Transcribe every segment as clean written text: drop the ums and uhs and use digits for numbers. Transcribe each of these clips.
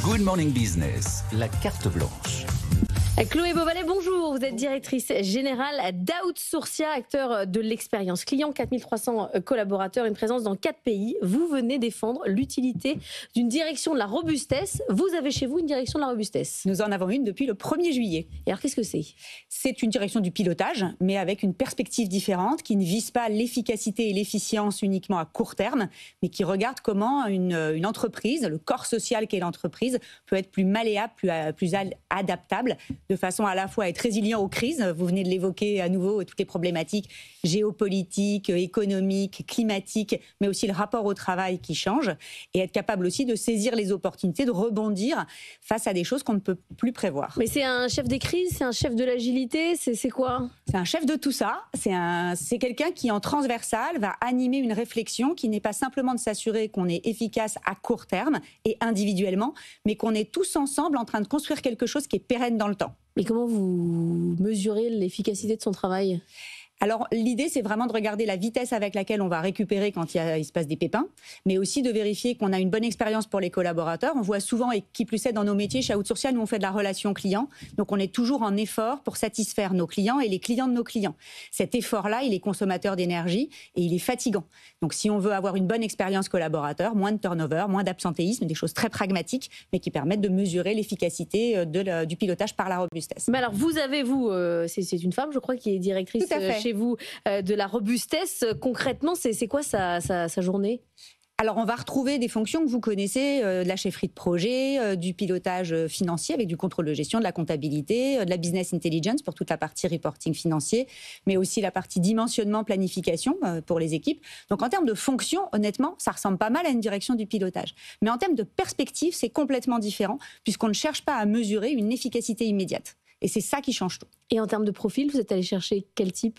Good Morning Business, la carte blanche. Chloé Beauvalet, bonjour. Vous êtes directrice générale d'Outsourcia, acteur de l'expérience client, 4300 collaborateurs, une présence dans 4 pays. Vous venez défendre l'utilité d'une direction de la robustesse. Vous avez chez vous une direction de la robustesse. Nous en avons une depuis le 1er juillet. Et alors, qu'est-ce que c'est ? C'est une direction du pilotage, mais avec une perspective différente, qui ne vise pas l'efficacité et l'efficience uniquement à court terme, mais qui regarde comment une entreprise, le corps social qu'est l'entreprise, peut être plus malléable, plus adaptable, de façon à la fois à être résilient aux crises. Vous venez de l'évoquer à nouveau, toutes les problématiques géopolitiques, économiques, climatiques, mais aussi le rapport au travail qui change, et être capable aussi de saisir les opportunités, de rebondir face à des choses qu'on ne peut plus prévoir. Mais c'est un chef des crises, c'est un chef de l'agilité, c'est quoi ? C'est un chef de tout ça, c'est quelqu'un qui en transversal va animer une réflexion qui n'est pas simplement de s'assurer qu'on est efficace à court terme et individuellement, mais qu'on est tous ensemble en train de construire quelque chose qui est pérenne dans le temps. Mais comment vous mesurez l'efficacité de son travail ? Alors, l'idée, c'est vraiment de regarder la vitesse avec laquelle on va récupérer quand il se passe des pépins, mais aussi de vérifier qu'on a une bonne expérience pour les collaborateurs. On voit souvent, et qui plus est dans nos métiers, chez Outsourcia, nous on fait de la relation client, donc on est toujours en effort pour satisfaire nos clients et les clients de nos clients. Cet effort-là, il est consommateur d'énergie et il est fatigant. Donc si on veut avoir une bonne expérience collaborateur, moins de turnover, moins d'absentéisme, des choses très pragmatiques, mais qui permettent de mesurer l'efficacité du pilotage par la robustesse. Mais alors, vous avez, c'est une femme, je crois, qui est directrice chez vous de la robustesse. Concrètement, c'est quoi sa journée ? Alors, on va retrouver des fonctions que vous connaissez, de la chefferie de projet, du pilotage financier avec du contrôle de gestion, de la comptabilité, de la business intelligence pour toute la partie reporting financier, mais aussi la partie dimensionnement, planification pour les équipes. Donc, en termes de fonctions, honnêtement, ça ressemble pas mal à une direction du pilotage. Mais en termes de perspective, c'est complètement différent puisqu'on ne cherche pas à mesurer une efficacité immédiate. Et c'est ça qui change tout. Et en termes de profil, vous êtes allé chercher quel type ?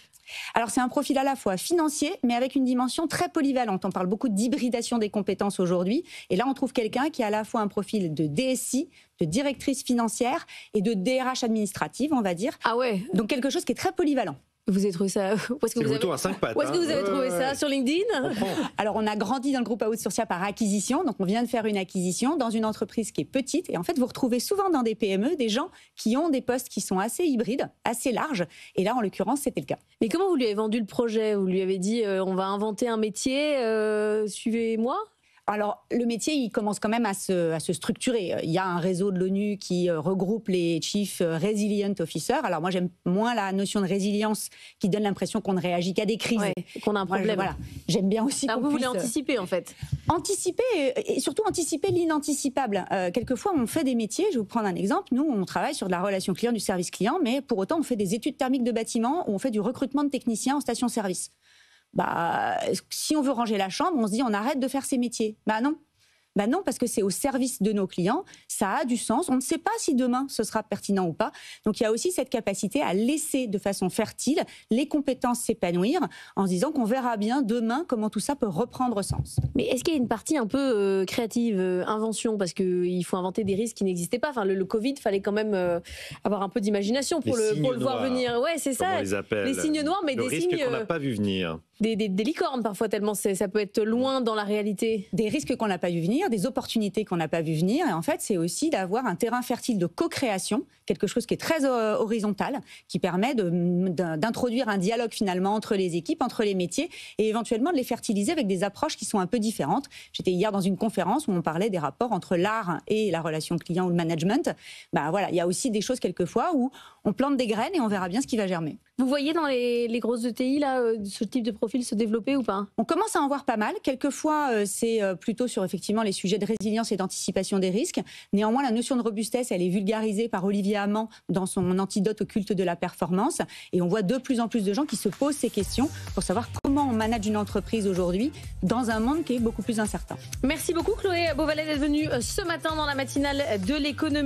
Alors, c'est un profil à la fois financier, mais avec une dimension très polyvalente. On parle beaucoup d'hybridation des compétences aujourd'hui. Et là, on trouve quelqu'un qui a à la fois un profil de DSI, de directrice financière et de DRH administrative, on va dire. Ah ouais. Donc, quelque chose qui est très polyvalent. Vous avez trouvé ça où est-ce que vous avez... à 5 pattes. Où est-ce que vous avez trouvé ça ? Sur LinkedIn ? Alors, on a grandi dans le groupe Outsourcia par acquisition. Donc, on vient de faire une acquisition dans une entreprise qui est petite. Et en fait, vous retrouvez souvent dans des PME des gens qui ont des postes qui sont assez hybrides, assez larges. Et là, en l'occurrence, c'était le cas. Mais comment vous lui avez vendu le projet ? Vous lui avez dit on va inventer un métier, suivez-moi ? Alors, le métier, il commence quand même à se structurer. Il y a un réseau de l'ONU qui regroupe les Chief Resilient Officers. Alors, moi, j'aime moins la notion de résilience qui donne l'impression qu'on ne réagit qu'à des crises. Ouais, qu'on a un problème. Voilà. J'aime bien aussi qu'on puisse... Vous voulez anticiper, en fait. Anticiper, et surtout anticiper l'inanticipable. Quelquefois, on fait des métiers, je vais vous prendre un exemple. Nous, on travaille sur de la relation client, du service client, mais pour autant, on fait des études thermiques de bâtiments ou on fait du recrutement de techniciens en station-service. Si on veut ranger la chambre, on se dit on arrête de faire ces métiers. Non, parce que c'est au service de nos clients, ça a du sens. On ne sait pas si demain ce sera pertinent ou pas. Donc il y a aussi cette capacité à laisser de façon fertile les compétences s'épanouir en se disant qu'on verra bien demain comment tout ça peut reprendre sens. Mais est-ce qu'il y a une partie un peu créative, invention ? Parce qu'il faut inventer des risques qui n'existaient pas. Enfin, le Covid, il fallait quand même avoir un peu d'imagination pour le voir venir. Ouais, c'est ça. Les signes noirs, mais des signes qu'on n'a pas vu venir. Des licornes parfois, tellement ça peut être loin dans la réalité. Des risques qu'on n'a pas vu venir, des opportunités qu'on n'a pas vu venir. Et en fait, c'est aussi d'avoir un terrain fertile de co-création, quelque chose qui est très horizontal, qui permet d'introduire un dialogue finalement entre les équipes, entre les métiers, et éventuellement de les fertiliser avec des approches qui sont un peu différentes. J'étais hier dans une conférence où on parlait des rapports entre l'art et la relation client ou le management. Voilà, il y a aussi des choses quelquefois où on plante des graines et on verra bien ce qui va germer. Vous voyez dans les grosses ETI là, ce type de profil se développer ou pas ? On commence à en voir pas mal. Quelquefois, c'est plutôt sur effectivement les sujets de résilience et d'anticipation des risques. Néanmoins, la notion de robustesse, elle est vulgarisée par Olivier Hamon dans son antidote au culte de la performance. Et on voit de plus en plus de gens qui se posent ces questions pour savoir comment on manage une entreprise aujourd'hui dans un monde qui est beaucoup plus incertain. Merci beaucoup Chloé Beauvalet d'être venue ce matin dans la matinale de l'économie.